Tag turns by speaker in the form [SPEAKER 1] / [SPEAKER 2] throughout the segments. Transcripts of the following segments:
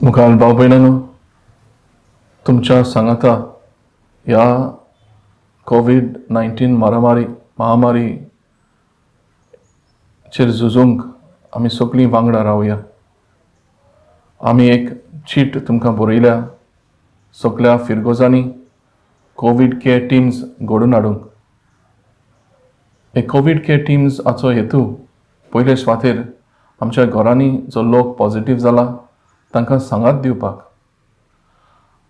[SPEAKER 1] मुखार भाव भयणांनो, तुमच्या सांगाता ह्या कोविड-19 महामारीचेर झुजूंक आमी सगळीं वांगडा रावया. आमी एक चीट तुमकां बरयल्या सगळ्या फिरगोजांनी कोविड केअर टिम्स घडोवन हाडूंक. हे कोविड केअर टिम्स हाचो हेतू पयले सुवातेर आमच्या घरांनी जो लोक पॉझिटिव्ह जाला तांकां सांगात दिवपाक.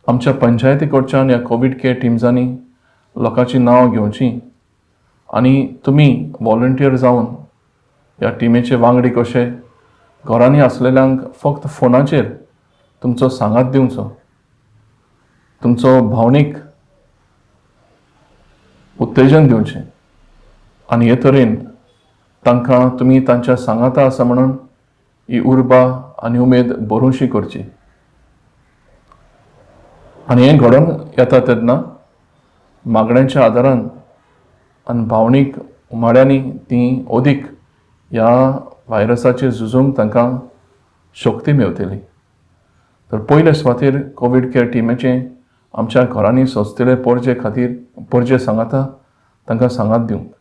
[SPEAKER 1] आमच्या पंचायती कडच्यान ह्या कोविड केअर टिम्सांनी लोकांची नांवां घेवचीं आनी तुमी वॉलंटियर जावन ह्या टिमीचे वांगडी कशे घरांनी आसलेल्यांक फक्त फोनाचेर तुमचो सांगात दिवचो, तुमचो भावनीक उत्तेजन दिवचें आनी हे तरेन तांकां तुमी तांच्या सांगाता आसा म्हणून ही उर्बा आनी उमेद भरूशी करची. आनी हें घडोवन येता तेन्ना मागण्यांच्या आदारान आनी भावनीक उमाड्यांनी ती अदीक ह्या व्हायरसाचेर झुजूंक तांकां शक्ती मेवतली. तर पयले सुवातेर कोविड केअर टिमीचे आमच्या घरांनी सोंसतले परजे सांगाता तांकां सांगात दिवंक.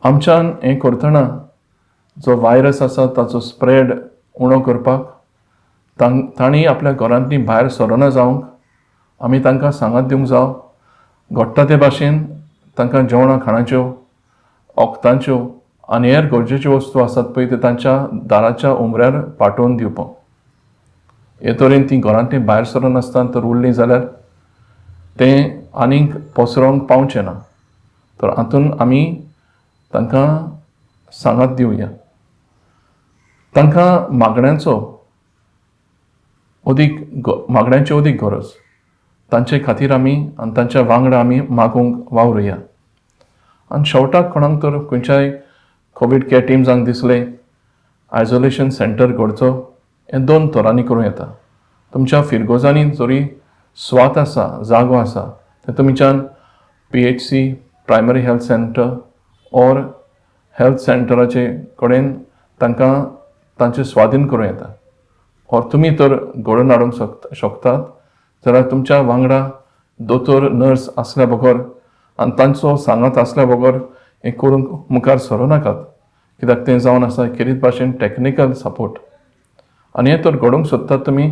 [SPEAKER 1] आमच्यान हें करतना जो व्हायरस आसा ताचो स्प्रेड उणो करपाक तांणी आपल्या घरांतली भायर सरना जावंक आमी तांकां सांगात दिवंक जाय. घडटा ते भाशेन तांकां जेवणां खाणाच्यो, वखदांच्यो आनी हेर गरजेच्यो वस्तू आसात पळय ते तांच्या दाराच्या उमऱ्यार पाठोवन दिवपाक. हे तरेन तीं घरांतलीं भायर सरनासतना तर उरलीं जाल्यार तें आनीक पसरोवंक पावचें ना. तर हातून आमी तांकां सांगात दिवया. तांकां मागण्यांची अदीक गरज. तांचे खातीर आमी आनी तांच्या वांगडा आमी मागूंक वावरया. आनी शेवटाक कोणाक तर खंयच्याय कोविड केअर टिम्सांक दिसलें आयसोलेशन सेंटर घडचो, हें 2 तरांनी करूं येता. तुमच्या फिरगोजांनी जरी स्वात आसा, जागो आसा, ते तुमच्यान PHC primary health centre or health सेंटराचे कडेन तांकां तांचे स्वाधीन करूं येता. ऑर तुमी तर घडोवन हाडूंक शकतात जाल्यार तुमच्या वांगडा दोतोर नर्स आसल्या बगर आनी तांचो सांगात आसल्या बगर हें करूंक मुखार सरो नाकात. कित्याक तें जावन आसा खेरीत भाशेन टॅक्निकल सपोर्ट. आनी हें तर घडोवंक सोदतात तुमी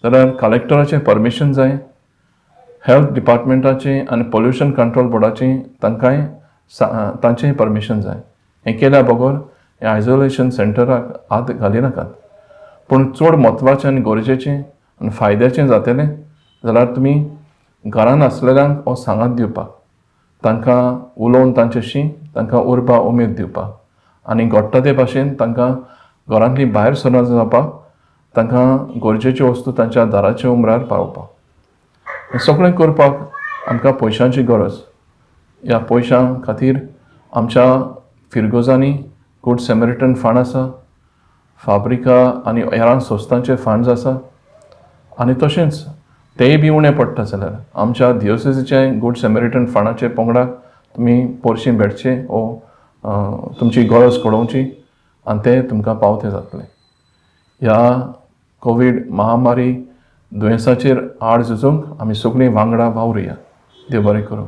[SPEAKER 1] जाल्यार कलेक्टराचें परमिशन जाय, हेल्थ डिपार्टमेंटाचें आनी पोल्युशन कंट्रोल बोर्डाचें तांचेंय परमिशन जाय. हें केल्या बगर हे आयसोलेशन सेंटराक हात घाली नाकात. पूण चड म्हत्वाचें आनी गरजेचें आनी फायद्याचें जातलें जाल्यार तुमी घरान आसलेल्यांक हो सांगात दिवपाक, तांकां उलोवन तांचेशी तांकां उर्बा उमेद दिवपाक आनी घडटा ते भाशेन तांकां घरांतली भायर सरना जावपाक, तांकां गरजेच्यो वस्तू तांच्या दाराच्या उमऱ्यार पावोवपाक. हें सगळें करपाक आमकां पयशांची गरज. ह्या पयशां खातीर आमच्या फिरगोजांनी गूड सॅमरिटन फंड आसा, फाब्रिका आनी हेरां संस्थांचे फंड्स आसा. आनी तशेंच तेय बी उणें पडटा जाल्यार आमच्या दियोसेसीचे गूड सॅमरिटन फंडाचे पंगडाक तुमी पोरशीं भेटचें वो तुमची गरज कळोवची आनी ते तुमकां पावते जातले. ह्या कोविड महामारी दुयेंसाचेर आड झुजूंक आमी सगळीं वांगडा वावरया. देव बरें करूं.